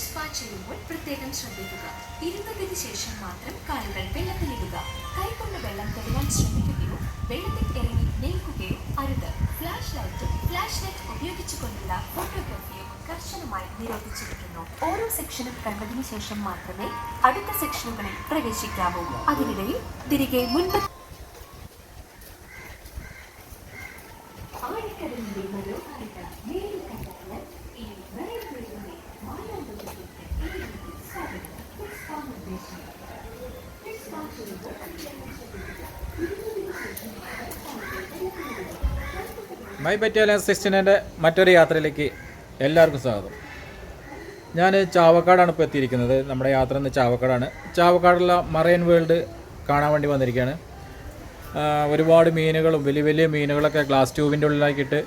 Spa ചെയ്യുമ്പോൾ പ്രത്യേകം ശ്രദ്ധിക്കുക. ഇരുന്നതിന് ശേഷം മാത്രം കാലുകൾ വെള്ളത്തിലിടുക. കൈകൊണ്ട് വെള്ളം തൊടുവാൻ ശ്രമിക്കുകയോ വെള്ളത്തിൽ ഇറങ്ങി നിൽക്കുകയോ അരുത്. ഫ്ലാഷ് ലൈറ്റ് ഉപയോഗിച്ചുകൊണ്ടുള്ള ഫോട്ടോഗ്രാഫിയും കർശനമായി നിരോധിച്ചിരിക്കുന്നു. ഓരോ സെക്ഷനും കണ്ടതിനു ശേഷം മാത്രമേ അടുത്ത സെക്ഷനുകളിൽ പ്രവേശിക്കാവൂ. അതിനിടയിൽ തിരികെ മുൻപ് മൈ ബറ്റാലിയൻ 16 മറ്റൊരു യാത്രയിലേക്ക് എല്ലാവർക്കും സ്വാഗതം. ഞാൻ ചാവക്കാടാണ് ഇപ്പോൾ എത്തിയിരിക്കുന്നത്. നമ്മുടെ യാത്ര ഇന്ന് ചാവക്കാടാണ്. ചാവക്കാടുള്ള മറൈൻ വേൾഡ് കാണാൻ വേണ്ടി വന്നിരിക്കുകയാണ്. ഒരുപാട് മീനുകളും വലിയ വലിയ മീനുകളൊക്കെ ഗ്ലാസ് ട്യൂബിൻ്റെ ഉള്ളിലാക്കിയിട്ട്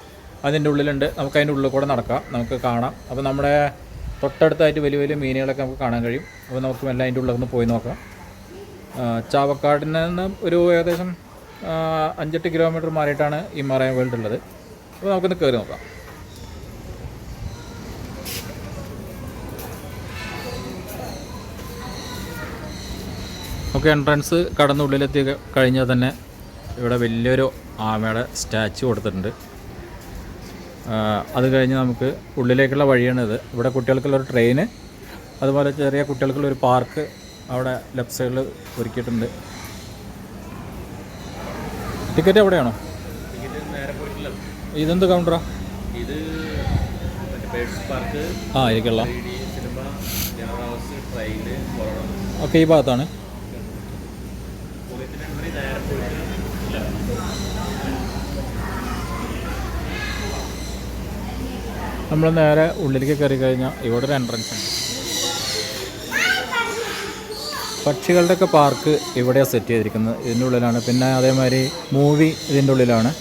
അതിൻ്റെ ഉള്ളിലുണ്ട്. നമുക്ക് അതിൻ്റെ ഉള്ളിൽ കൂടെ നടക്കാം, നമുക്ക് കാണാം. അപ്പോൾ നമ്മുടെ തൊട്ടടുത്തായിട്ട് വലിയ വലിയ മീനുകളൊക്കെ നമുക്ക് കാണാൻ കഴിയും. അപ്പോൾ നമുക്ക് എല്ലാം അതിൻ്റെ ഉള്ളിൽ നിന്ന് പോയി നോക്കാം. ചാവക്കാടിൽ നിന്ന് ഒരു ഏകദേശം 5-8 കിലോമീറ്റർ മാറിയിട്ടാണ് ഈ മറൈൻ വേൾഡ് ഉള്ളത്. അപ്പോൾ നമുക്കൊന്ന് കയറി നോക്കാം. നമുക്ക് എൻട്രൻസ് കടന്ന് ഉള്ളിലെത്തി കഴിഞ്ഞാൽ തന്നെ ഇവിടെ വലിയൊരു ആമയുടെ സ്റ്റാച്ചു കൊടുത്തിട്ടുണ്ട്. അത് കഴിഞ്ഞ് നമുക്ക് ഉള്ളിലേക്കുള്ള വഴിയാണിത്. ഇവിടെ കുട്ടികൾക്കുള്ളൊരു ട്രെയിന്, അതുപോലെ ചെറിയ കുട്ടികൾക്കുള്ളൊരു പാർക്ക് അവിടെ ലെഫ്റ്റ് സൈഡിൽ ഒരുക്കിയിട്ടുണ്ട്. ടിക്കറ്റ് എവിടെയാണോ? ഇതെന്ത് കൗണ്ടറാ? ഇത് ഇരിക്കുള്ള ഓക്കെ, ഈ ഭാഗത്താണ്. നമ്മൾ നേരെ ഉള്ളിലേക്ക് കയറി കഴിഞ്ഞാൽ ഇവിടെ ഒരു എൻട്രൻസ് ഉണ്ട്. പക്ഷികളുടെയൊക്കെ പാർക്ക് ഇവിടെയാണ് സെറ്റ് ചെയ്തിരിക്കുന്നത്, ഇതിൻ്റെ ഉള്ളിലാണ്. പിന്നെ അതേമാതിരി മൂവി ഇതിൻ്റെ ഉള്ളിലാണ്.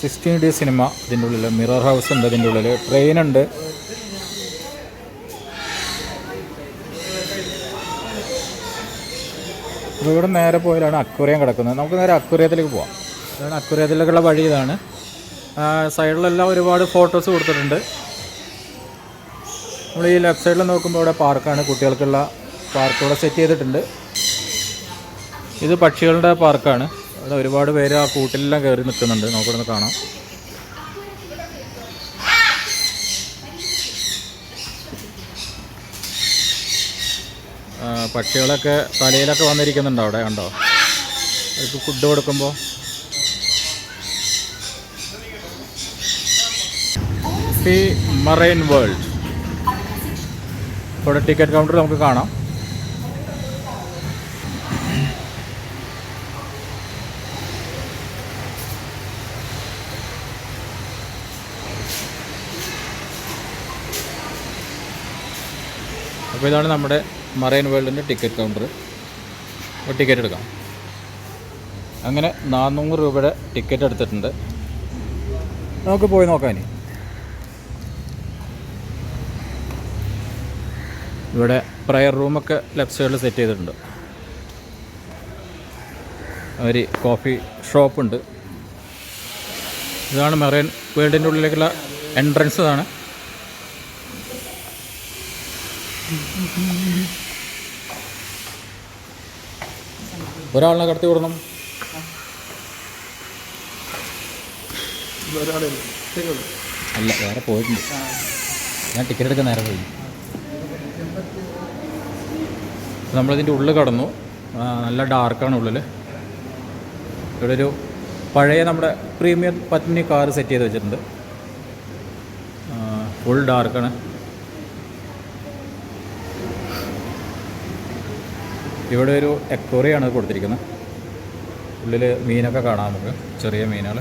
16D സിനിമ ഇതിൻ്റെ ഉള്ളിൽ, മിറർ ഹൗസ് ഉണ്ട് ഇതിൻ്റെ ഉള്ളിൽ, ട്രെയിനുണ്ട്. അപ്പോൾ ഇവിടെ നേരെ പോയാലാണ് അക്വേറിയം കിടക്കുന്നത്. നമുക്ക് നേരെ അക്വേറിയത്തിലേക്ക് പോവാം. ഇതാണ് അക്വേറിയത്തിലേക്കുള്ള വഴി. ഇതാണ് സൈഡിലെല്ലാം ഒരുപാട് ഫോട്ടോസ് കൊടുത്തിട്ടുണ്ട്. നമ്മൾ ഈ ലെഫ്റ്റ് സൈഡിൽ നോക്കുമ്പോൾ ഇവിടെ പാർക്കാണ്, കുട്ടികൾക്കുള്ള പാർക്ക് ഇവിടെ സെറ്റ് ചെയ്തിട്ടുണ്ട്. ഇത് പക്ഷികളുടെ പാർക്കാണ്. ഇവിടെ ഒരുപാട് പേര് ആ കൂട്ടിലെല്ലാം കയറി നിൽക്കുന്നുണ്ട്, നമുക്കിവിടെ കാണാം. പക്ഷികളൊക്കെ തലയിലൊക്കെ വന്നിരിക്കുന്നുണ്ടോ അവിടെ, കണ്ടോ? അവർക്ക് ഫുഡ് കൊടുക്കുമ്പോൾ. ഈ മറൈൻ വേൾഡ് ഇവിടെ ടിക്കറ്റ് കൗണ്ടർ നമുക്ക് കാണാം. അപ്പോൾ ഇതാണ് നമ്മുടെ മറൈൻ വേൾഡിൻ്റെ ടിക്കറ്റ് കൗണ്ടർ. അപ്പോൾ ടിക്കറ്റ് എടുക്കാം. അങ്ങനെ 400 രൂപയുടെ ടിക്കറ്റ് എടുത്തിട്ടുണ്ട്. നമുക്ക് പോയി നോക്കാം. ഇവിടെ പ്രയർ റൂമൊക്കെ ലെഫ്റ്റ് സൈഡിൽ സെറ്റ് ചെയ്തിട്ടുണ്ട്. ഒരു കോഫി ഷോപ്പുണ്ട്. ഇതാണ് മറൈൻ വേൾഡിൻ്റെ ഉള്ളിലേക്കുള്ള എൻട്രൻസ്. ഇതാണ് ഒരാളിനെ കടത്തി വിടണം. അല്ല, വേറെ പോയിട്ടുണ്ട്. ഞാൻ ടിക്കറ്റ് എടുക്കാൻ നേരെ പോയി. നമ്മളിതിൻ്റെ ഉള്ളിൽ കടന്നു. നല്ല ഡാർക്കാണ് ഉള്ളിൽ. ഇവിടെ ഒരു പഴയ നമ്മുടെ പ്രീമിയം പത്മിനി കാർ സെറ്റ് ചെയ്ത് വെച്ചിട്ടുണ്ട്. ഫുൾ ഡാർക്കാണ്. ഇവിടെ ഒരു അക്വേറിയമാണ് കൊടുത്തിരിക്കുന്നത്. ഉള്ളിൽ മീനൊക്കെ കാണാം നമുക്ക്, ചെറിയ മീനുകൾ.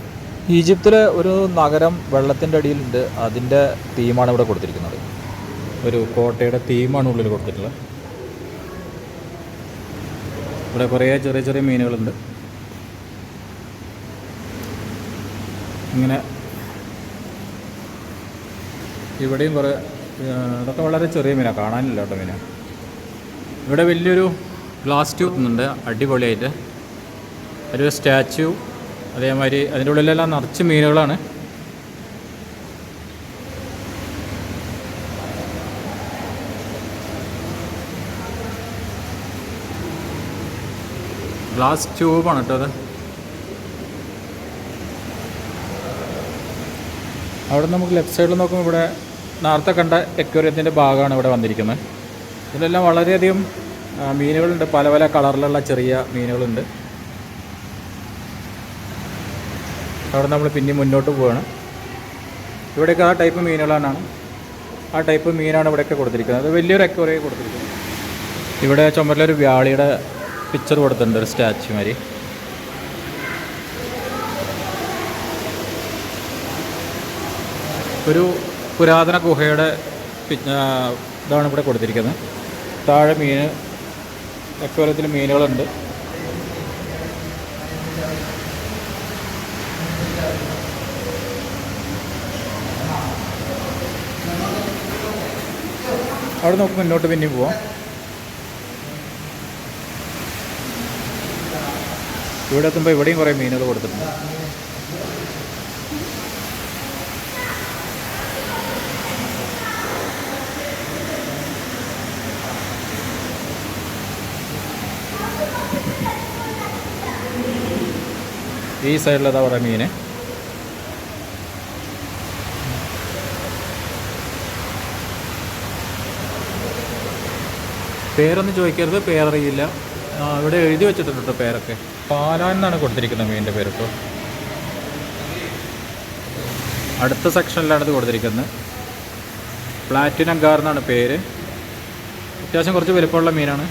ഈജിപ്തിലെ ഒരു നഗരം വെള്ളത്തിൻ്റെ അടിയിലുണ്ട്, അതിൻ്റെ തീമാണ് ഇവിടെ കൊടുത്തിരിക്കുന്നത്. ഒരു കോട്ടയുടെ തീമാണ് ഉള്ളിൽ കൊടുത്തിട്ടുള്ളത്. ഇവിടെ കുറേ ചെറിയ ചെറിയ മീനുകളുണ്ട്. ഇങ്ങനെ ഇവിടെയും കുറേ, അതൊക്കെ വളരെ ചെറിയ മീനാണ്, കാണാനില്ല കേട്ടോ മീന. ഇവിടെ വലിയൊരു ഗ്ലാസ് ട്യൂബ് ഉണ്ട് അടിപൊളിയായിട്ട്. ഒരു സ്റ്റാച്ചു, അതേമാതിരി അതിൻ്റെ ഉള്ളിലെല്ലാം നിറച്ച് മീനുകളാണ്. ഗ്ലാസ് ട്യൂബാണ് കേട്ടോ അത്. അവിടെ നമുക്ക് ലെഫ്റ്റ് സൈഡിൽ നോക്കുമ്പോൾ ഇവിടെ നേരത്തെ കണ്ട എക്വേറിയത്തിൻ്റെ ഭാഗമാണ് ഇവിടെ വന്നിരിക്കുന്നത്. ഇതിലെല്ലാം വളരെയധികം മീനുകളുണ്ട്, പല പല കളറിലുള്ള ചെറിയ മീനുകളുണ്ട്. അവിടെ നമ്മൾ പിന്നെ മുന്നോട്ട് പോവുകയാണ്. ഇവിടെയൊക്കെ ആ ടൈപ്പ് മീനുകളാണ്, ആ ടൈപ്പ് മീനാണ് ഇവിടെയൊക്കെ കൊടുത്തിരിക്കുന്നത്. അത് വലിയൊരു എക്വേറിയം കൊടുത്തിരിക്കുന്നത്. ഇവിടെ ചുമരിലൊരു വ്യാളിയുടെ പിക്ചർ കൊടുത്തിട്ടുണ്ട്, ഒരു സ്റ്റാച്ചു മാതിരി. ഒരു പുരാതന ഗുഹയുടെ ഇതാണ് ഇവിടെ കൊടുത്തിരിക്കുന്നത്. താഴെ എക്വേറിയത്തിൽ മീനുകളുണ്ട്. അവിടെ നമുക്ക് മുന്നോട്ട് പിന്നെയും പോവാം. ഇവിടെ എത്തുമ്പോൾ ഇവിടെയും കുറേ മീനുകൾ കൊടുത്തിട്ടുണ്ട്. ഈ സൈഡിലതാ കുറേ മീൻ. പേരൊന്നും ചോദിക്കരുത്, പേരറിയില്ല. ഇവിടെ എഴുതി വെച്ചിട്ടുണ്ട് കേട്ടോ പേരൊക്കെ. പാലാൻ എന്നാണ് കൊടുത്തിരിക്കുന്നത് മീനിൻ്റെ പേരിപ്പോൾ. അടുത്ത സെക്ഷനിലാണ് ഇത് കൊടുത്തിരിക്കുന്നത്. പ്ലാറ്റിനം ഗാർ എന്നാണ് പേര്. അത്യാവശ്യം കുറച്ച് വലുപ്പമുള്ള മീനാണ്.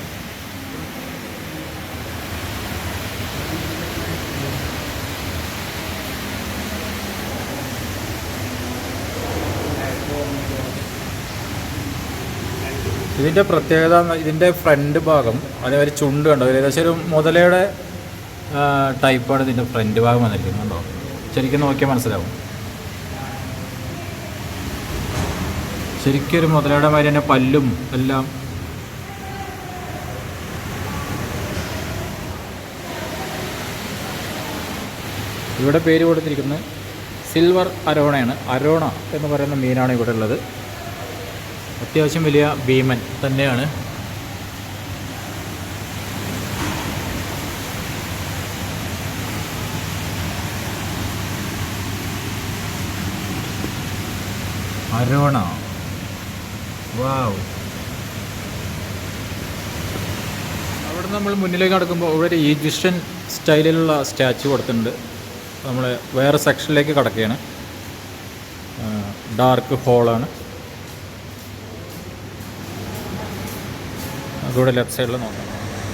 ഇതിൻ്റെ പ്രത്യേകത, ഇതിൻ്റെ ഫ്രണ്ട് ഭാഗം അതേപോലെ ചുണ്ട് കണ്ടോ, ഏകദേശം ഒരു മുതലയുടെ ടൈപ്പാണ് ഇതിൻ്റെ ഫ്രണ്ട് ഭാഗം വന്നിരിക്കുന്നത്. കണ്ടോ, ശരിക്കും നോക്കിയാൽ മനസ്സിലാവും. ശരിക്കും ഒരു മുതലയുടെ മാതിരി തന്നെ പല്ലും എല്ലാം. ഇവിടെ പേര് കൊടുത്തിരിക്കുന്നത് സിൽവർ അരോണയാണ്. അരോണ എന്ന് പറയുന്ന മീനാണ് ഇവിടെ ഉള്ളത്. അത്യാവശ്യം വലിയ ഭീമൻ തന്നെയാണ്. അരോണ, വാവ്. അവിടെ നമ്മൾ മുന്നിലേക്ക് നടക്കുമ്പോൾ ഇവിടെ ഒരു ഈജിപ്ഷ്യൻ സ്റ്റൈലിലുള്ള സ്റ്റാച്ചു കൊടുത്തിട്ടുണ്ട്. നമ്മൾ വേറെ സെക്ഷനിലേക്ക് കടക്കുകയാണ്. ഡാർക്ക് ഹോളാണ്. അതുകൂടെ ലെഫ്റ്റ് സൈഡിൽ നോക്കാം.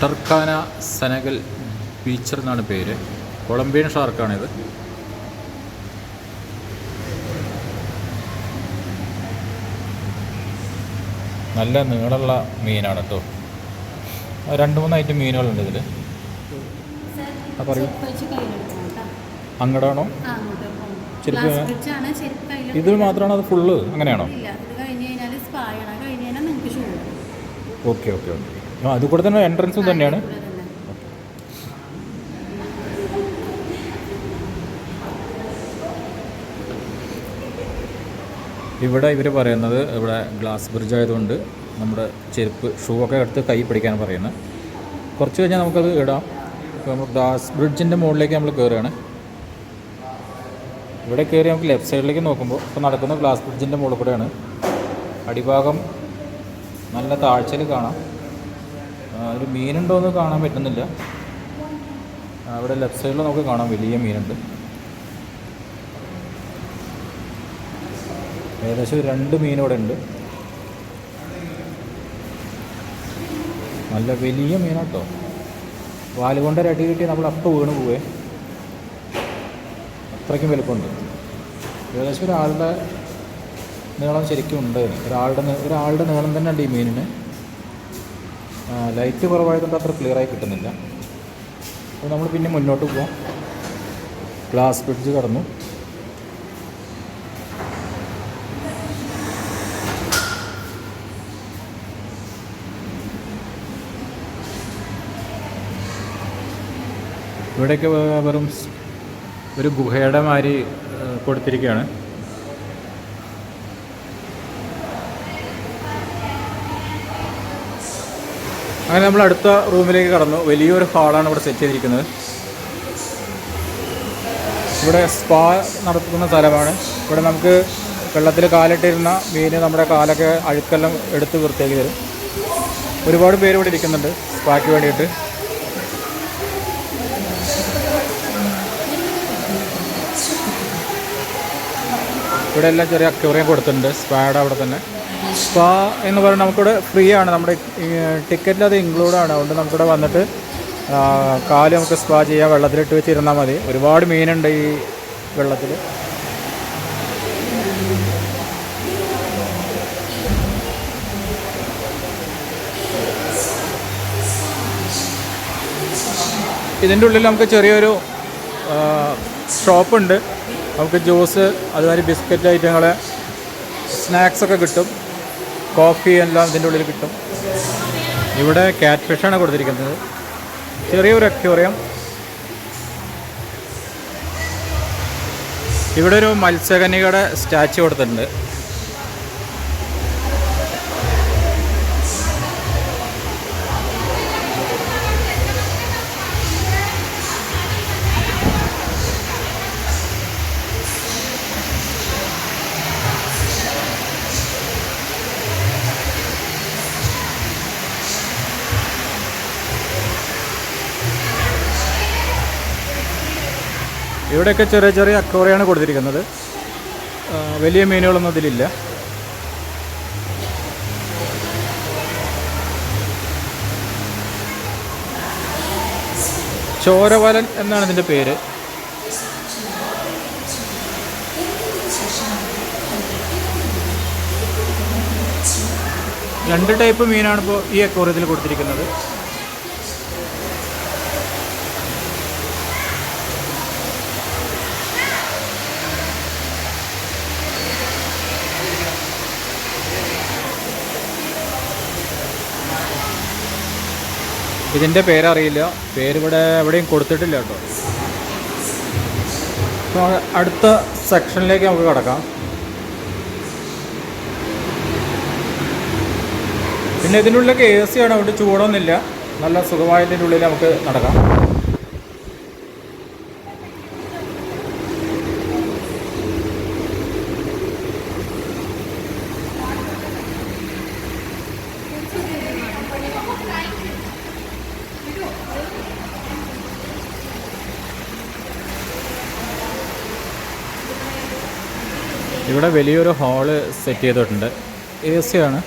ടർക്കാന സെനഗൽ ബീച്ചർ എന്നാണ് പേര്. കൊളംബിയൻ ഷാർക്കാണിത്. നല്ല നീളമുള്ള മീനാണ് കേട്ടോ. 2-3 ഐറ്റം മീനുകളുണ്ട് ഇതിൽ. പറയൂ, അങ്ങടാണോ ചെരുപ്പ്? ഇത് മാത്രമാണോ, അത് ഫുള്ള് അങ്ങനെയാണോ? Okay okay okay. അത് കൂടെ തന്നെ എൻട്രൻസും തന്നെയാണ്. ഇവിടെ ഇവർ പറയുന്നത് ഇവിടെ ഗ്ലാസ് ബ്രിഡ്ജ് ആയതുകൊണ്ട് നമ്മുടെ ഷൂ ഒക്കെ എടുത്ത് കൈ പിടിക്കാൻ പറയുന്നത്. കുറച്ച് കഴിഞ്ഞാൽ നമുക്കത് ഇടാം. ഇപ്പോൾ നമ്മൾ ഗ്ലാസ് ബ്രിഡ്ജിൻ്റെ മുകളിലേക്ക് നമ്മൾ കയറുകയാണ്. ഇവിടെ കയറി നമുക്ക് ലെഫ്റ്റ് സൈഡിലേക്ക് നോക്കുമ്പോൾ ഇപ്പോൾ നടക്കുന്ന ഗ്ലാസ് ബ്രിഡ്ജിൻ്റെ മുകളിൽ കൂടെയാണ്. അടിഭാഗം നല്ല താഴ്ചയിൽ കാണാം. ഒരു മീനുണ്ടോയെന്ന് കാണാൻ പറ്റുന്നില്ല. അവിടെ ലെഫ്റ്റ് സൈഡിൽ നമുക്ക് കാണാം വലിയ മീനുണ്ട്. ഏകദേശം 2 മീൻ ഇവിടെ ഉണ്ട്. നല്ല വലിയ മീനാട്ടോ. വാലുകൊണ്ട് ഒരു അടി കിട്ടി നമ്മൾ അപ്പം വീണ് പോവേ, അത്രയ്ക്കും വലുപ്പമുണ്ട്. ഏകദേശം ഒരാളുടെ നീളം ശരിക്കും ഉണ്ട്. ഒരാളുടെ നീളം തന്നെ ഉണ്ട് ഈ മീനിന്. ലൈറ്റ് കുറവായതുകൊണ്ട് അത്ര ക്ലിയറായി കിട്ടുന്നില്ല. അപ്പോൾ നമ്മൾ പിന്നെ മുന്നോട്ട് പോകാം. ഗ്ലാസ് ബ്രിഡ്ജ് കടന്നു. ഇവിടെയൊക്കെ വെറും ഒരു ഗുഹയുടെ മാതിരി കൊടുത്തിരിക്കുകയാണ്. അങ്ങനെ നമ്മൾ അടുത്ത റൂമിലേക്ക് കടന്നു. വലിയൊരു ഹാളാണ് ഇവിടെ സെറ്റ് ചെയ്തിരിക്കുന്നത്. ഇവിടെ സ്പാ നടത്തുന്ന സ്ഥലമാണ്. ഇവിടെ നമുക്ക് വെള്ളത്തിൽ കാലിട്ടിരുന്ന മീൻ നമ്മുടെ കാലൊക്കെ അഴുക്കെല്ലാം എടുത്ത് വൃത്തിയാക്കി തരും. ഒരുപാട് പേര് ഇവിടെ ഇരിക്കുന്നുണ്ട് സ്പായ്ക്ക് വേണ്ടിയിട്ട്. ഇവിടെ എല്ലാം ചെറിയ അക്വേറിയം കൊടുത്തിട്ടുണ്ട് സ്പായുടെ അവിടെ തന്നെ. സ്പാ എന്ന് പറയുന്നത് നമുക്കിവിടെ ഫ്രീ ആണ്, നമ്മുടെ ടിക്കറ്റിൽ അത് ഇൻക്ലൂഡാണ്. അതുകൊണ്ട് നമുക്കിവിടെ വന്നിട്ട് കാല് നമുക്ക് സ്പാ ചെയ്യാം, വെള്ളത്തിലിട്ട് വെച്ചിരുന്നാൽ മതി. ഒരുപാട് മീനുണ്ട് ഈ വെള്ളത്തിൽ. ഇതിൻ്റെ ഉള്ളിൽ നമുക്ക് ചെറിയൊരു ഷോപ്പുണ്ട്. നമുക്ക് ജ്യൂസ്, അതുമാതിരി ബിസ്ക്കറ്റ് ഐറ്റങ്ങൾ, സ്നാക്സൊക്കെ കിട്ടും. കോഫി എല്ലാം ഇതിൻ്റെ ഉള്ളിൽ കിട്ടും. ഇവിടെ ക്യാറ്റ് ഫിഷാണ് കൊടുത്തിരിക്കുന്നത്. ചെറിയൊരു അക്വേറിയം. ഇവിടെ ഒരു മത്സ്യകന്യകയുടെ സ്റ്റാച്ചു കൊടുത്തിട്ടുണ്ട്. ഇവിടെയൊക്കെ ചെറിയ ചെറിയ അക്വേറിയമാണ് കൊടുത്തിരിക്കുന്നത്. വലിയ മീനുകളൊന്നും ഇതിലില്ല. ചോരവലൻ എന്നാണ് ഇതിൻ്റെ പേര്. രണ്ട് ടൈപ്പ് മീനാണ് ഇപ്പോൾ ഈ അക്വേറിയത്തിൽ കൊടുത്തിരിക്കുന്നത്. ഇതിൻ്റെ പേരറിയില്ല, പേരിവിടെ എവിടെയും കൊടുത്തിട്ടില്ല കേട്ടോ. അപ്പോൾ അടുത്ത സെക്ഷനിലേക്ക് നമുക്ക് കടക്കാം. പിന്നെ ഇതിൻ്റെ ഉള്ളിലൊക്കെ AC ആണ്, അവിടെ ചൂടൊന്നുമില്ല. നല്ല സുഖമായതിൻ്റെ ഉള്ളിൽ നമുക്ക് നടക്കാം. ഇവിടെ വലിയൊരു ഹാള് സെറ്റ് ചെയ്തിട്ടുണ്ട്. AC ആണ്.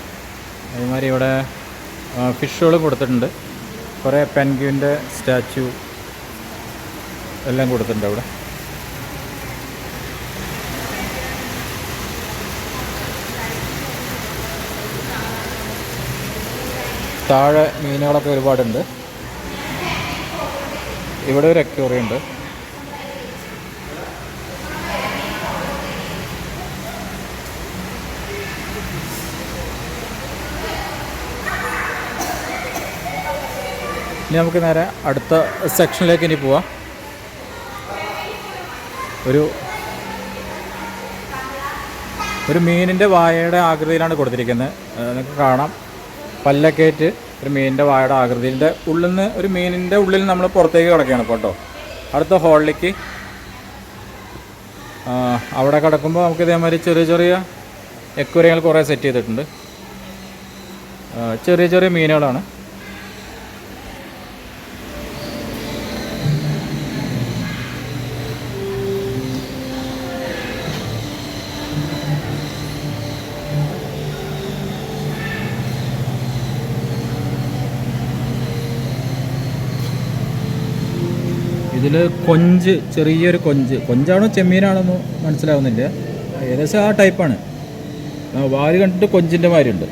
അതുമാതിരി ഇവിടെ ഫിഷുകളും കൊടുത്തിട്ടുണ്ട്. കുറേ പെൻഗ്വിൻ്റെ സ്റ്റാച്ചു എല്ലാം കൊടുത്തിട്ടുണ്ട് അവിടെ. താഴെ മീനുകളൊക്കെ ഒരുപാടുണ്ട്. ഇവിടെ ഒരു അക്വേറിയം ഉണ്ട്. ഇനി നമുക്ക് നേരെ അടുത്ത സെക്ഷനിലേക്ക് ഇനി പോവാം. ഒരു മീനിൻ്റെ വായയുടെ ആകൃതിയിലാണ് കൊടുത്തിരിക്കുന്നത്. നിങ്ങൾക്ക് കാണാം, പല്ലൊക്കെ ആയിട്ട് ഒരു മീനിൻ്റെ വായയുടെ ആകൃതിയുടെ ഉള്ളിൽ നിന്ന് ഒരു മീനിൻ്റെ ഉള്ളിൽ നമ്മൾ പുറത്തേക്ക് കിടക്കുകയാണ് ഇപ്പോൾ കേട്ടോ. അടുത്ത ഹോളിലേക്ക് അവിടെ കിടക്കുമ്പോൾ നമുക്ക് ഇതേമാതിരി ചെറിയ ചെറിയ അക്വേറിയങ്ങൾ കുറേ സെറ്റ് ചെയ്തിട്ടുണ്ട്. ചെറിയ ചെറിയ മീനുകളാണ്. ഇതിൽ കൊഞ്ച്, ചെറിയൊരു കൊഞ്ചാണോ ചെമ്മീനാണോന്ന് മനസ്സിലാവുന്നില്ല. ഏകദേശം ആ ടൈപ്പാണ്. വാല് കണ്ടിട്ട് കൊഞ്ചിൻ്റെ മാതിരിയുണ്ട്.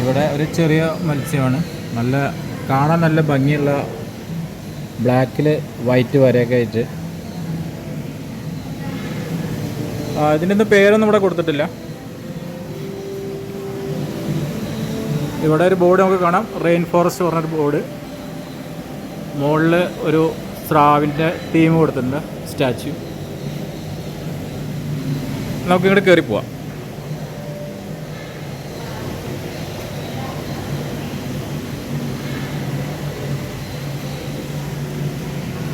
ഇവിടെ ഒരു ചെറിയ മത്സ്യമാണ്. കാണാൻ നല്ല ഭംഗിയുള്ള ബ്ലാക്കിൽ വൈറ്റ് വരയൊക്കെ ആയിട്ട്. ഇതിൻ്റെ ഒന്നും പേരൊന്നും ഇവിടെ കൊടുത്തിട്ടില്ല. ഇവിടെ ഒരു ബോർഡ് നമുക്ക് കാണാം, റെയിൻ ഫോറസ്റ്റ് പറഞ്ഞൊരു ബോർഡ്. മുകളിൽ ഒരു സ്രാവിൻ്റെ തീം കൊടുത്തിട്ടുണ്ട്, സ്റ്റാച്യു. നമുക്ക് ഇങ്ങോട്ട് കയറി പോവാം.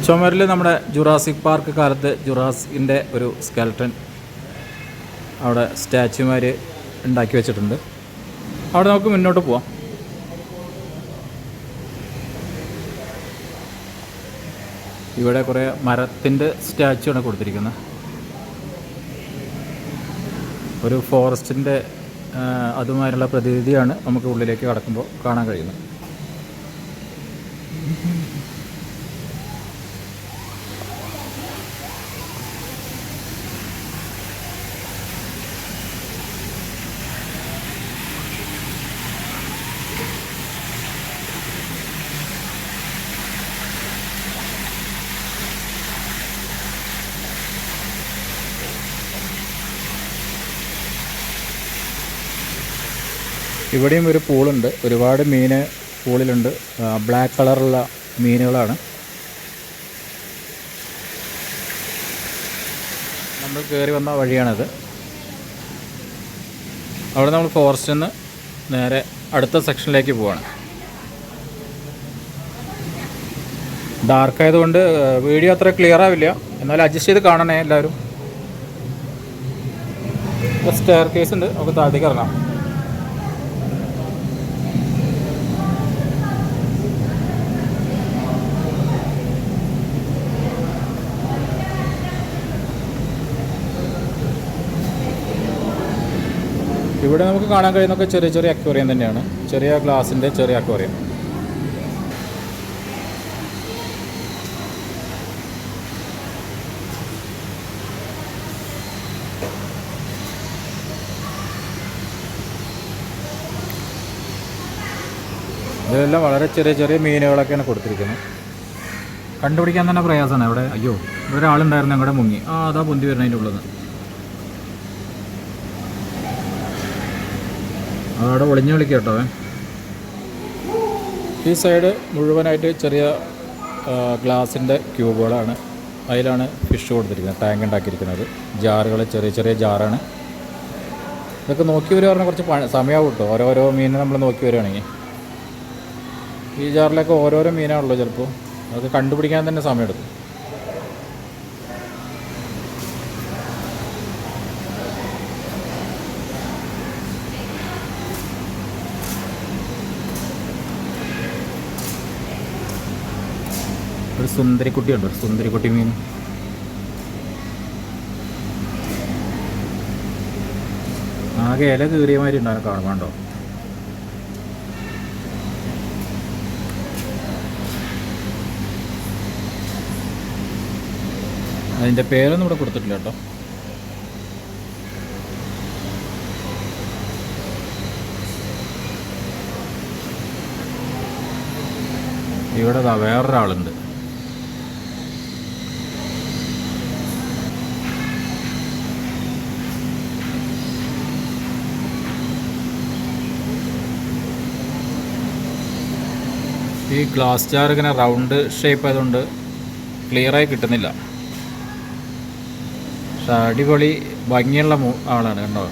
ചുമരിൽ നമ്മുടെ ജുറാസിക് പാർക്ക് കാലത്ത് ജുറാസിക്കിൻ്റെ ഒരു സ്കെൽട്ടൻ അവിടെ സ്റ്റാച്യുമാർ ഉണ്ടാക്കി വെച്ചിട്ടുണ്ട്. അവിടെ നമുക്ക് മുന്നോട്ട് പോവാം. ഇവിടെ കുറേ മരത്തിൻ്റെ സ്റ്റാച്ചു ആണ് കൊടുത്തിരിക്കുന്നത്. ഒരു ഫോറസ്റ്റിൻ്റെ അതുമായുള്ള പ്രതീതിയാണ് നമുക്ക് ഉള്ളിലേക്ക് കടക്കുമ്പോൾ കാണാൻ കഴിയുന്നത്. ഇവിടെയും ഒരു പൂളുണ്ട്. ഒരുപാട് മീൻ പൂളിലുണ്ട്. ബ്ലാക്ക് കളറുള്ള മീനുകളാണ്. നമ്മൾ കയറി വന്ന വഴിയാണത്. അവിടെ നമ്മൾ ഫോറസ്റ്റിൽ നിന്ന് നേരെ അടുത്ത സെക്ഷനിലേക്ക് പോവാണ്. ഡാർക്കായതുകൊണ്ട് വീഡിയോ അത്ര ക്ലിയർ ആവില്ല, എന്നാലും അഡ്ജസ്റ്റ് ചെയ്ത് കാണണേ എല്ലാവരും. സ്റ്റെയർ കേസ് ഉണ്ട്, നമുക്ക് താഴത്തേക്ക് ഇറങ്ങാം. ഇവിടെ നമുക്ക് കാണാൻ കഴിയുന്നൊക്കെ ചെറിയ ചെറിയ അക്വേറിയം തന്നെയാണ്. ചെറിയ ഗ്ലാസിൻ്റെ ചെറിയ അക്വേറിയം. ഇതിലെല്ലാം വളരെ ചെറിയ ചെറിയ മീനുകളൊക്കെയാണ് കൊടുത്തിരിക്കുന്നത്. കണ്ടുപിടിക്കാൻ തന്നെ പ്രയാസമാണ്. അവിടെ അയ്യോ ഇവിടെ ഒരാളുണ്ടായിരുന്നു, ഞങ്ങളുടെ മുങ്ങി. അതാ പൊന്തി വരുന്നതിൻ്റെ ഉള്ളത്. അവിടെ ഒളിഞ്ഞു കളിക്കുക കേട്ടോ. ഈ സൈഡ് മുഴുവനായിട്ട് ചെറിയ ഗ്ലാസിൻ്റെ ക്യൂബുകളാണ്. അതിലാണ് ഫിഷ് കൊടുത്തിരിക്കുന്നത്, ടാങ്ക് ഉണ്ടാക്കിയിരിക്കുന്നത്. ജാറുകൾ ചെറിയ ചെറിയ ജാറാണ്. ഇതൊക്കെ നോക്കി വരിക പറഞ്ഞാൽ കുറച്ച് സമയമാവും കേട്ടോ. ഓരോരോ മീൻ നമ്മൾ നോക്കി വരികയാണെങ്കിൽ ഈ ജാറിലൊക്കെ ഓരോരോ മീനാണുള്ളൂ. ചിലപ്പോൾ അത് കണ്ടുപിടിക്കാൻ തന്നെ സമയമെടുക്കും. ഒരു സുന്ദരിക്കുട്ടിയുണ്ട്, ഒരു സുന്ദരിക്കുട്ടി മീൻ. ആകെ ഇല കീറിയ മാതിരി ഉണ്ടാകും കാണുമ്പോണ്ടോ. അതിൻ്റെ പേരൊന്നും ഇവിടെ കൊടുത്തിട്ടില്ല കേട്ടോ. ഇവിടെ വേറൊരാളുണ്ട്. ഈ ഗ്ലാസ് ജാർ ഇങ്ങനെ റൗണ്ട് ഷേപ്പ് ആയതുകൊണ്ട് ക്ലിയറായി കിട്ടുന്നില്ല. പക്ഷെ അടിപൊളി ഭംഗിയുള്ള ആളാണ് കണ്ടോ.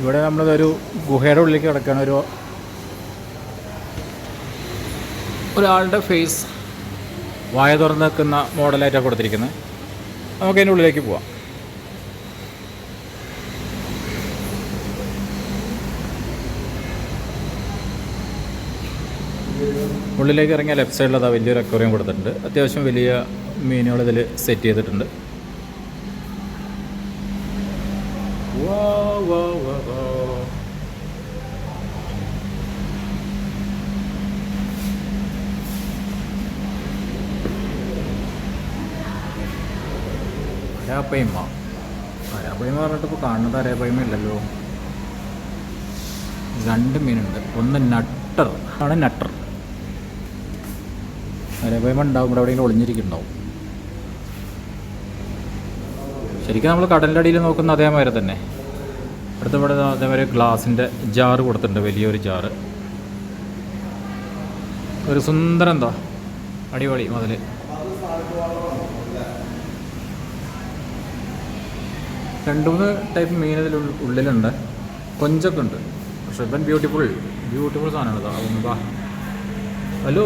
ഇവിടെ നമ്മളൊരു ഗുഹയുടെ ഉള്ളിലേക്ക് കിടക്കുകയാണ്. ഒരാളുടെ ഫേസ് വായ തുറന്ന് നിൽക്കുന്ന മോഡലായിട്ടാണ് കൊടുത്തിരിക്കുന്നത്. നമുക്ക് അതിൻ്റെ ഉള്ളിലേക്ക് പോവാം. ഉള്ളിലേക്ക് ഇറങ്ങിയ ലെഫ്റ്റ് സൈഡിലതാ വലിയൊരു അക്വേറിയം കൊടുത്തിട്ടുണ്ട്. അത്യാവശ്യം വലിയ മീനുകൾ ഇതിൽ സെറ്റ് ചെയ്തിട്ടുണ്ട്. അരപ്പയ്മ പറഞ്ഞിട്ട് ഇപ്പോൾ കാണുന്നത് അരപ്പയ്മ ഇല്ലല്ലോ. 2 മീനുണ്ട്. ഒന്ന് നട്ടർ ആണ്. നട്ടർ അരപ്പയ്മ ഉണ്ടാവും. ഇവിടെ എവിടെയെങ്കിലും ഒളിഞ്ഞിരിക്കുന്നുണ്ടാവും. ശരിക്കും നമ്മൾ കടലിൻ്റെ അടിയിൽ നോക്കുന്ന അതേമാതിരി തന്നെ. അടുത്ത ഇവിടെ അതേമാതിരി ഗ്ലാസിൻ്റെ ജാറ് കൊടുത്തിട്ടുണ്ട്, വലിയൊരു ജാറ്. ഒരു സുന്ദരം എന്താ അടിപൊളി മുതൽ. 2-3 ടൈപ്പ് മീൻ ഇതിൽ ഉള്ളിലുണ്ട്. കൊഞ്ചൊക്കെ ഉണ്ട്. പക്ഷെ ഇപ്പം ബ്യൂട്ടിഫുൾ സാധനമാണ്. ഇതാ ഒന്ന് വാ. ഹലോ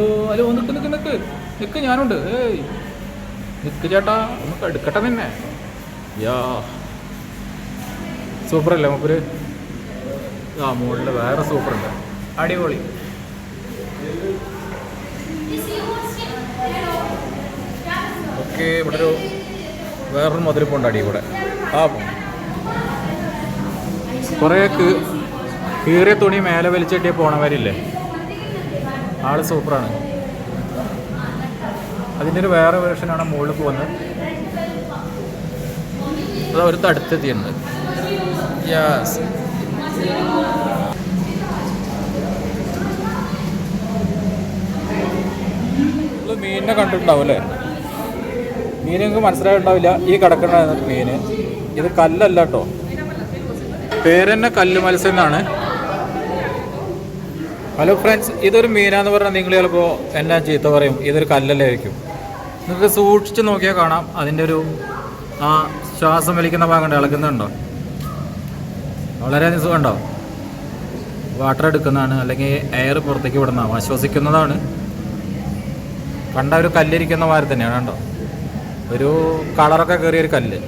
നിക്ക് ഞാനുണ്ട്. ഏയ് നിക്ക് ചേട്ടാ, നമുക്ക് എടുക്കട്ടെ നിന്നെ. യാ സൂപ്പറല്ലേ മൂപ്പര്? ആ മുകളിൽ വേറെ സൂപ്പറുണ്ട്, അടിപൊളി. ഓക്കെ, ഇവിടെ ഒരു വേറൊരു മധുരപ്പുണ്ട് അടി കൂടെ. ആ കുറേ കീറിയ തുണി മേലെ വലിച്ചിട്ടിയ പോണവരില്ലേ, ആള് സൂപ്പറാണ്. അതിൻ്റെ ഒരു വേറെ വേർഷനാണ് മുകളിൽ പോകുന്നത്. അത് ഒരു തടുത്തെത്തിയിട്ടുണ്ട്. യെസ്, മീനിനെ കണ്ടിട്ടുണ്ടാവും അല്ലേ? മീൻ നിങ്ങൾക്ക് മനസ്സിലായിട്ടുണ്ടാവില്ല. ഈ കിടക്കുന്ന മീൻ ഇത് കല്ലല്ല കേട്ടോ, പേര് തന്നെ കല്ല് മത്സ്യം എന്നാണ്. ഹലോ ഫ്രണ്ട്സ്, ഇതൊരു മീനാന്ന് പറഞ്ഞാൽ നിങ്ങൾ ചിലപ്പോൾ എന്നാ ചീത്ത പറയും, ഇതൊരു കല്ലല്ലായിരിക്കും. നിങ്ങൾക്ക് സൂക്ഷിച്ച് നോക്കിയാൽ കാണാം, അതിൻ്റെ ഒരു ആ ശ്വാസം വലിക്കുന്ന ഭാഗം ഇളകുന്നുണ്ടോ? വളരെ സുഖമുണ്ടോ? വാട്ടർ എടുക്കുന്നതാണ്, അല്ലെങ്കിൽ എയർ പുറത്തേക്ക് വിടുന്നതാണ്, ആശ്വസിക്കുന്നതാണ്. കണ്ട ഒരു കല്ലിരിക്കുന്ന മാതിരി തന്നെയാണ് കണ്ടോ, ഒരു കളറൊക്കെ കയറിയൊരു കല്ല്.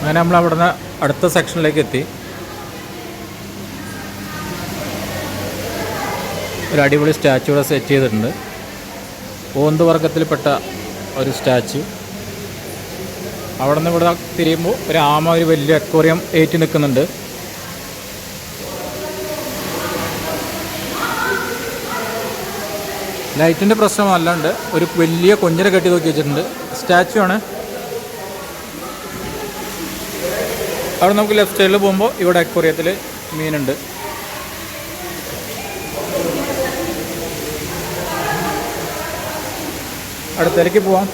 അങ്ങനെ നമ്മൾ അവിടുന്ന് അടുത്ത സെക്ഷനിലേക്ക് എത്തി. ഒരു അടിപൊളി സ്റ്റാച്ചു ഇവിടെ സെറ്റ് ചെയ്തിട്ടുണ്ട്. ഓന്ത് വർഗത്തിൽപ്പെട്ട ഒരു സ്റ്റാച്ചു. അവിടെ നിന്ന് ഇവിടെ തിരിയുമ്പോൾ ഒരു ആമ ഒരു വലിയ അക്വേറിയം ഏറ്റി നിൽക്കുന്നുണ്ട്. ലൈറ്റിൻ്റെ പ്രശ്നം അല്ലാണ്ട് ഒരു വലിയ കൊഞ്ഞിനെ കെട്ടി നോക്കി വെച്ചിട്ടുണ്ട്. സ്റ്റാച്ചു ആണ്. അവിടെ നമുക്ക് ലെഫ്റ്റ് സൈഡിൽ പോകുമ്പോൾ ഇവിടെ അക്വേറിയത്തിൽ മീനുണ്ട്. അടുത്തേക്ക് പോവാം.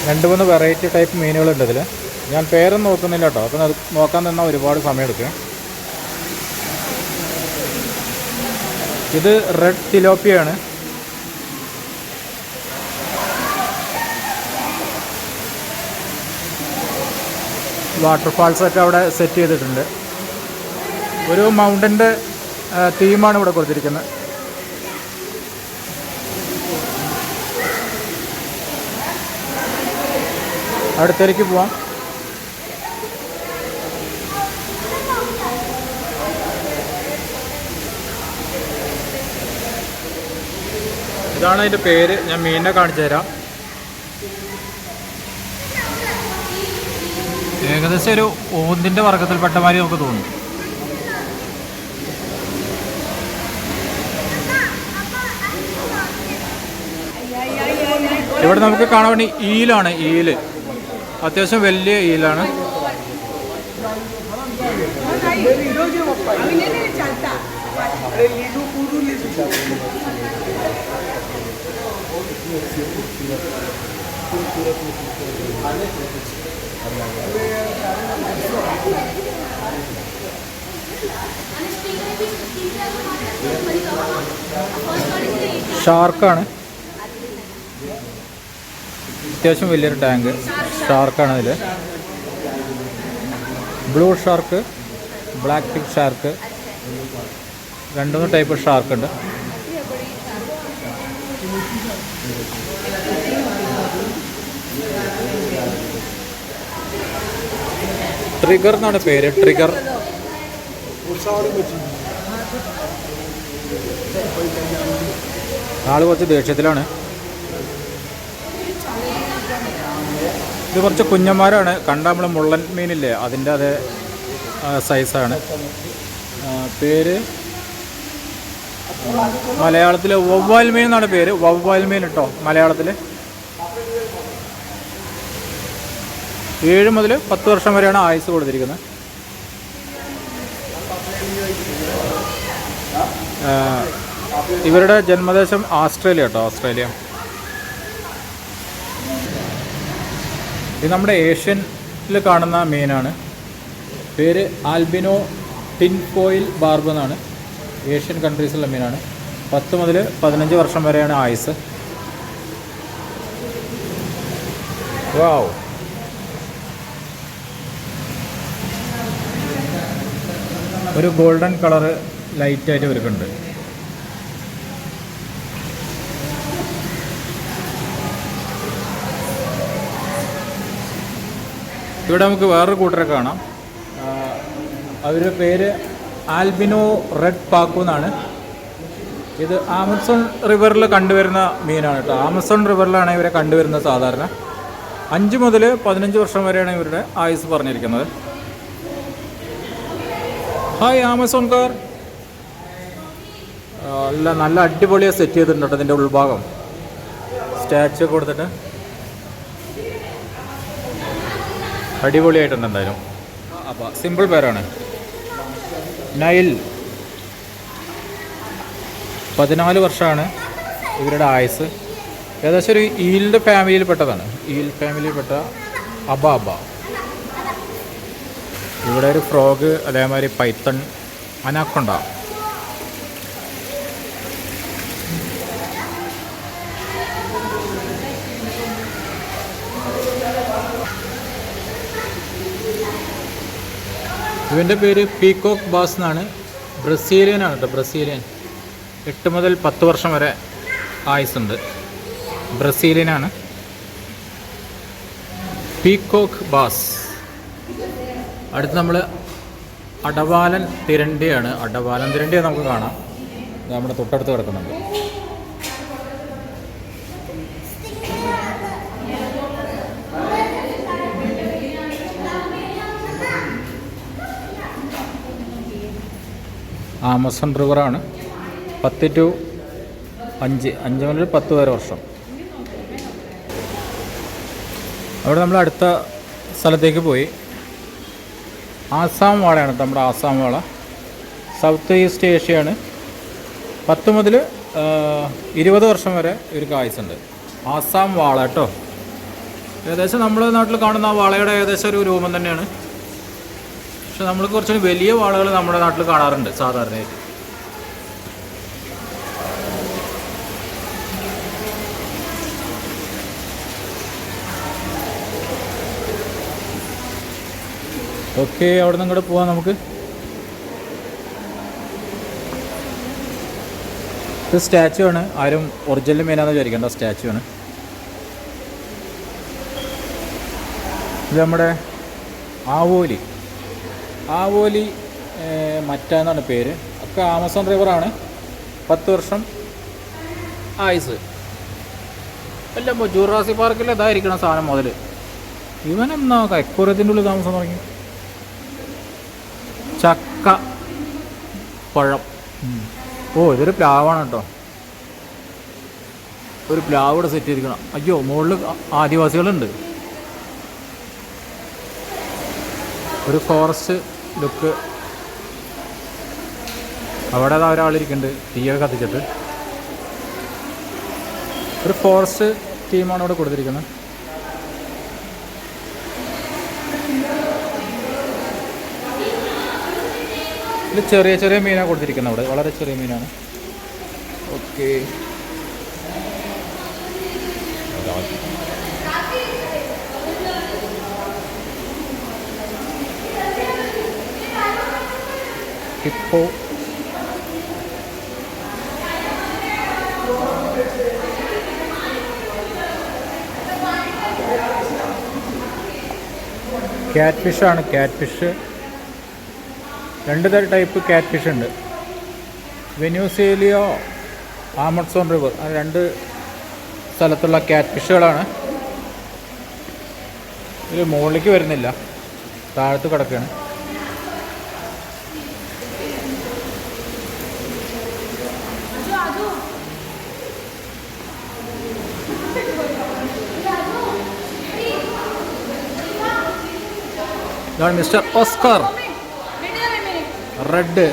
രണ്ട് മൂന്ന് വെറൈറ്റി ടൈപ്പ് മീനുകളുണ്ട് ഇതിൽ. ഞാൻ പേരൊന്നും നോക്കുന്നില്ല കേട്ടോ, അപ്പം അത് നോക്കാൻ നിന്നാൽ ഒരുപാട് സമയമെടുക്കും. ഇത് റെഡ് തിലോപ്പിയാണ്. വാട്ടർഫാൾസൊക്കെ അവിടെ സെറ്റ് ചെയ്തിട്ടുണ്ട്. ഒരു മൗണ്ടൻ്റെ തീമാണ് ഇവിടെ കൊടുത്തിരിക്കുന്നത്. അടുത്തേക്ക് പോവാം. ഇതാണ് അതിൻ്റെ പേര്. ഞാൻ മീനിനെ കാണിച്ചു തരാം. ഏകദേശം ഒരു ഓന്തിൻ്റെ വർഗത്തിൽപ്പെട്ട മാതിരി നമുക്ക് തോന്നും. ഇവിടെ നമുക്ക് കാണാൻ വേണ്ടി ഈലാണ്. ഈല് അത്യാവശ്യം വലിയ ഈലാണ്. ഷാർക്കാണ്. അത്യാവശ്യം വലിയൊരു ടാങ്ക്. ഷാർക്കാണ് അതിൽ. Blue shark, black tip shark, 2-3 type shark ഉണ്ട്. ട്രിഗർ എന്നാണ് പേര്. ട്രിഗർ. ആള് കുറച്ച് ദേഷ്യത്തിലാണ്. ഇത് കുറച്ച് കുഞ്ഞന്മാരാണ്. കണ്ട നമ്മൾ മുള്ളൻ മീനില്ലേ, അതിൻ്റെ അതേ സൈസാണ്. പേര് മലയാളത്തിൽ വവ്വാൽ മീൻ എന്നാണ് പേര്. വവ്വാൽ മീൻ കേട്ടോ മലയാളത്തിൽ. 7 മുതൽ 10 വർഷം വരെയാണ് ആയുസ് കൊടുത്തിരിക്കുന്നത്. ഇവരുടെ ജന്മദേശം ഓസ്ട്രേലിയ കേട്ടോ, ഓസ്ട്രേലിയ. ഇത് നമ്മുടെ ഏഷ്യനിൽ കാണുന്ന മീനാണ്. പേര് ആൽബിനോ ടിൻ ഫോയിൽ ബാർബ് എന്നാണ്. ഏഷ്യൻ കൺട്രീസിലുള്ള മീനാണ്. 10 മുതൽ 15 വർഷം വരെയാണ് ആയുസ്. വാവ്, ഒരു ഗോൾഡൻ കളറ് ലൈറ്റായിട്ട് വരുന്നുണ്ട്. ഇവിടെ നമുക്ക് വേറൊരു കൂട്ടരെ കാണാം. അവരുടെ പേര് ആൽബിനോ റെഡ് പാക്കു എന്നാണ്. ഇത് ആമസോൺ റിവറിൽ കണ്ടുവരുന്ന മീനാണ് കേട്ടോ. ആമസോൺ റിവറിലാണ് ഇവരെ കണ്ടുവരുന്നത് സാധാരണ. 5 മുതൽ 15 വർഷം വരെയാണ് ഇവരുടെ ആയുസ് പറഞ്ഞിരിക്കുന്നത്. ഹായ് ആമസോൺകാർ. നല്ല അടിപൊളിയാണ് സെറ്റ് ചെയ്തിട്ടുണ്ട് കേട്ടോ ഇതിൻ്റെ ഉൾഭാഗം. സ്റ്റാച്ചു ഒക്കെ കൊടുത്തിട്ട് അടിപൊളിയായിട്ടുണ്ട് എന്തായാലും. അപ്പോൾ സിമ്പിൾ പേരാണ് നൈൽ. 14 വർഷമാണ് ഇവരുടെ ആയുസ്. ഏകദേശം ഒരു ഈൽഡ് ഫാമിലിയിൽപ്പെട്ടതാണ്. ഈൽ ഫാമിലിയിൽപ്പെട്ട അബ. ഇവിടെ ഒരു ഫ്രോഗ്, അതേമാതിരി പൈത്തൺ, അനാക്കൊണ്ട. ഇവൻ്റെ പേര് പീകോക്ക് ബാസ് എന്നാണ്. ബ്രസീലിയനാണ് കേട്ടോ, ബ്രസീലിയൻ. 8 മുതൽ 10 വർഷം വരെ ആയുസുണ്ട്. ബ്രസീലിയനാണ് പീകോക്ക് ബാസ്. അടുത്ത് നമ്മൾ അടവാലൻ തിരണ്ടിയാണ്. അടവാലൻ തിരണ്ടിയെ നമുക്ക് കാണാം, നമ്മുടെ തൊട്ടടുത്ത് കിടക്കുന്നുണ്ട്. ആമസോൺ റിവറാണ്. 10 to 5 മുതൽ 10 വരെ വർഷം. അവിടെ നമ്മൾ അടുത്ത സ്ഥലത്തേക്ക് പോയി. ആസാം വാളയാണ് നമ്മുടെ ആസാം വാള. South east ഏഷ്യയാണ്. 10 മുതൽ 20 വർഷം വരെ ഇവർക്ക് ആയുസുണ്ട്. ആസാം വാള കേട്ടോ. ഏകദേശം നമ്മുടെ നാട്ടിൽ കാണുന്ന ആ വാളയുടെ ഏകദേശം ഒരു രൂപം തന്നെയാണ്. പക്ഷെ നമ്മൾ കുറച്ചുകൂടി വലിയ വാളകൾ നമ്മുടെ നാട്ടിൽ കാണാറുണ്ട് സാധാരണയായിട്ട്. ഓക്കെ, അവിടെ നിന്ന് ഇങ്ങോട്ട് പോവാം നമുക്ക്. ഇത് സ്റ്റാച്ചു ആണ്. ആരും ഒറിജിനൽ മീനാന്ന് വിചാരിക്കേണ്ട, സ്റ്റാച്ചു ആണ്. ഇത് നമ്മുടെ ആവോലി. ആവോലി മറ്റാന്നാണ് പേര്. ഒക്കെ ആമസോൺ റിവറാണ്. 10 വർഷം ആയുസ്. എല്ലാം ജൂറാസി പാർക്കിൽ ഇതായിരിക്കണം സാധനം മുതൽ. ഇവനെന്നാ കൈക്കൂരത്തിൻ്റെ ഉള്ളിൽ താമസം തുടങ്ങി. ചക്ക പഴം. ഓ, ഇതൊരു പ്ലാവാണ് കേട്ടോ. ഒരു പ്ലാവ് ഇവിടെ സെറ്റ് ചെയ്തിരിക്കണം. അയ്യോ, മുകളിൽ ആദിവാസികളുണ്ട്. ഒരു ഫോറസ്റ്റ് ലുക്ക്. അവിടെ ഒരാളിരിക്കുന്നുണ്ട് തീയൊക്കെ കത്തിച്ചിട്ട്. ഒരു ഫോറസ്റ്റ് ടീമാണ് ഇവിടെ കൊടുത്തിരിക്കുന്നത്. ഇത് ചെറിയ ചെറിയ മീനാണ് കൊടുത്തിരിക്കുന്നത് അവിടെ. വളരെ ചെറിയ മീനാണ്. Okay, hippo. ക്യാറ്റ് ഫിഷാണ്. Cat fish 2 type cat fish ഉണ്ട്. വെനൂസേലിയോ, ആമസോൺ റിവർ, 2 സ്ഥലത്തുള്ള ക്യാറ്റ് ഫിഷുകളാണ്. ഇത് മുകളിലേക്ക് വരുന്നില്ല, താഴത്ത് കിടക്കുകയാണ്. ഇതാണ് മിസ്റ്റർ ഓസ്കാർ. റെഡ്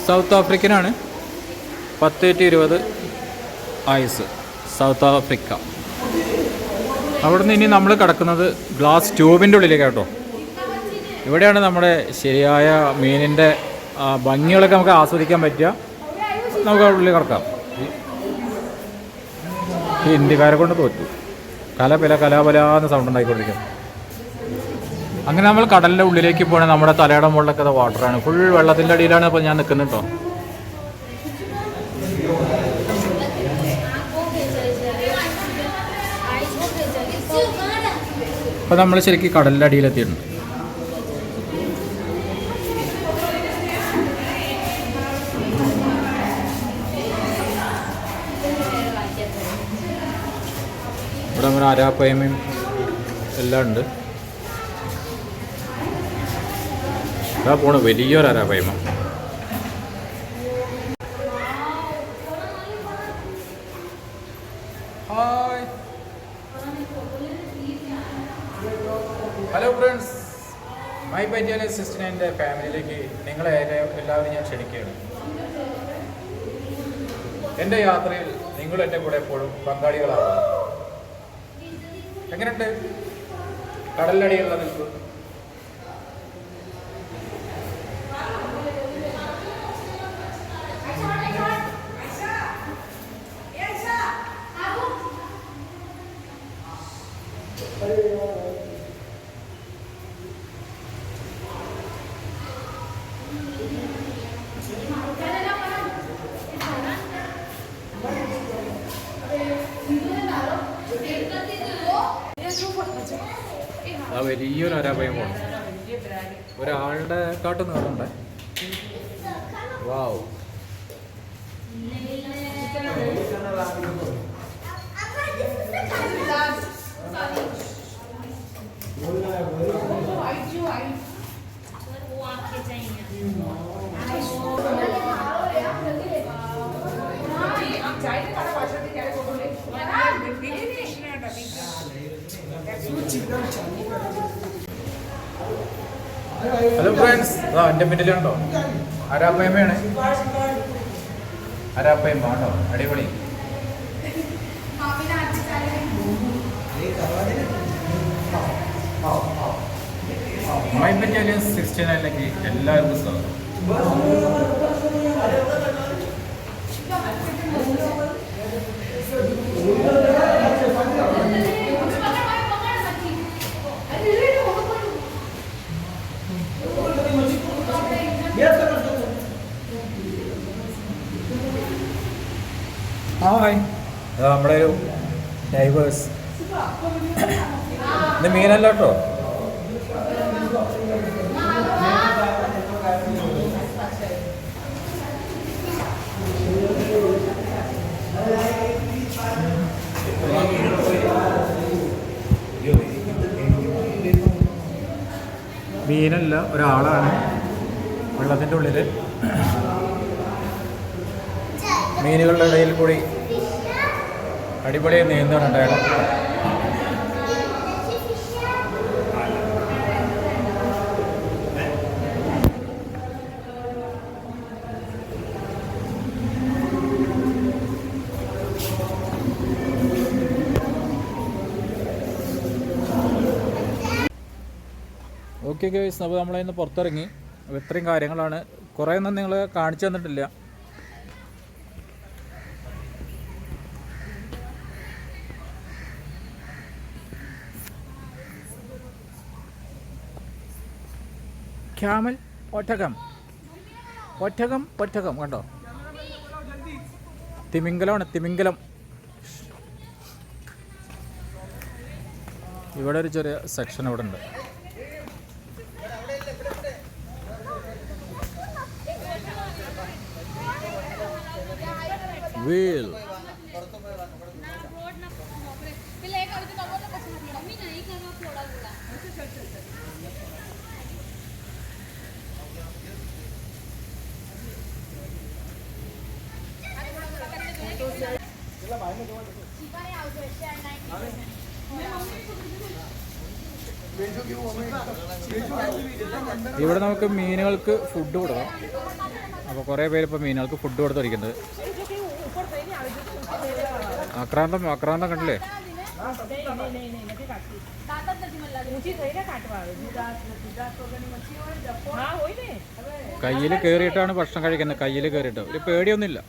സൗത്ത് ആഫ്രിക്കനാണ്. 10-20 ആയുസ്. South Africa. അവിടുന്ന് ഇനി നമ്മൾ കിടക്കുന്നത് ഗ്ലാസ് ട്യൂബിൻ്റെ ഉള്ളിലേക്ക് കേട്ടോ. ഇവിടെയാണ് നമ്മുടെ ശരിയായ മീനിൻ്റെ ഭംഗികളൊക്കെ നമുക്ക് ആസ്വദിക്കാൻ പറ്റുക. നമുക്ക് ഉള്ളിൽ കിടക്കാം. ഈ ഇന്ത്യക്കാരെ കൊണ്ട് തോറ്റു. കലാപലാന്ന് സൗണ്ട് ഉണ്ടായിക്കൊണ്ടിരിക്കും. അങ്ങനെ നമ്മൾ കടലിൻ്റെ ഉള്ളിലേക്ക് പോകണേ. നമ്മുടെ തലയുടെ മുകളിലൊക്കെ വാട്ടറാണ്. ഫുൾ വെള്ളത്തിൻ്റെ അടിയിലാണ് ഇപ്പോൾ ഞാൻ നിൽക്കുന്നത് കേട്ടോ. അപ്പോൾ നമ്മൾ ശരിക്കും കടലിൻ്റെ അടിയിലെത്തിയിട്ടുണ്ട്. ഇവിടെ അങ്ങനെ അരാപ്പയമയും എല്ലാം ഉണ്ട്. അതാ പോണ വലിയൊരു arapaima. Hi, hello friends, my battalion 69 ഫാമിലിയിലേക്ക് നിങ്ങളെ എല്ലാവരും ഞാൻ ക്ഷണിക്കുകയാണ്. എൻ്റെ യാത്രയിൽ നിങ്ങൾ എൻ്റെ കൂടെ എപ്പോഴും പങ്കാളികളാവുക. എങ്ങനെയുണ്ട് കടലിനടിയിലുള്ള നിൽക്കും? ആ വലിയൊരു അരാഭയം പോണം. ഒരാളുടെ കാട്ട് നീളുണ്ട്. വാവ്, ഹലോ ഫ്രണ്ട്സ്, എൻ്റെ പിന്നിലുണ്ടോ അരാപ്പയമ്മയാണ്. അരാപ്പയമ്മ കേട്ടോ, അടിപൊളി. മൈ ബറ്റാലിയൻ 69ലേക്ക് എല്ലാവർക്കും സ്വാഗതം. ഹായ്, നമ്മുടെ ഒരു നൈബേഴ്സ്. ഇത് മീനല്ല കേട്ടോ. മീനല്ല, ഒരാളാണ് വെള്ളത്തിൻ്റെ ഉള്ളിൽ. മീനുകളുടെ ഇടയിൽ കൂടി അടിപൊളിയായി നീന്തുന്നുണ്ടായിരുന്നു. ഓക്കെ ഗൈസ്, അപ്പോൾ നമ്മളിന്ന് പുറത്തിറങ്ങി. അപ്പോൾ ഇത്രയും കാര്യങ്ങളാണ്. കുറേ ഒന്നും നിങ്ങൾ കാണിച്ചു തന്നിട്ടില്ല. ക്യാമൽ, ഒറ്റകം കണ്ടോ? തിമിംഗലമാണ്, തിമിംഗലം. ഇവിടെ ഒരു ചെറിയ സെക്ഷൻ ഇവിടെ ഉണ്ട്. വീൽ. ഇവിടെ നമുക്ക് മീനുകൾക്ക് ഫുഡ് കൊടുക്കാം. അപ്പോൾ കുറേ പേര് ഇപ്പോൾ മീനുകൾക്ക് ഫുഡ് കൊടുത്തിരിക്കുന്നത്. ആക്രാന്തം കണ്ടില്ലേ? കയ്യിൽ കയറിയിട്ടാണ് ഭക്ഷണം കഴിക്കുന്നത്. കയ്യിൽ കയറിയിട്ട് ഒരു പേടിയൊന്നുമില്ല.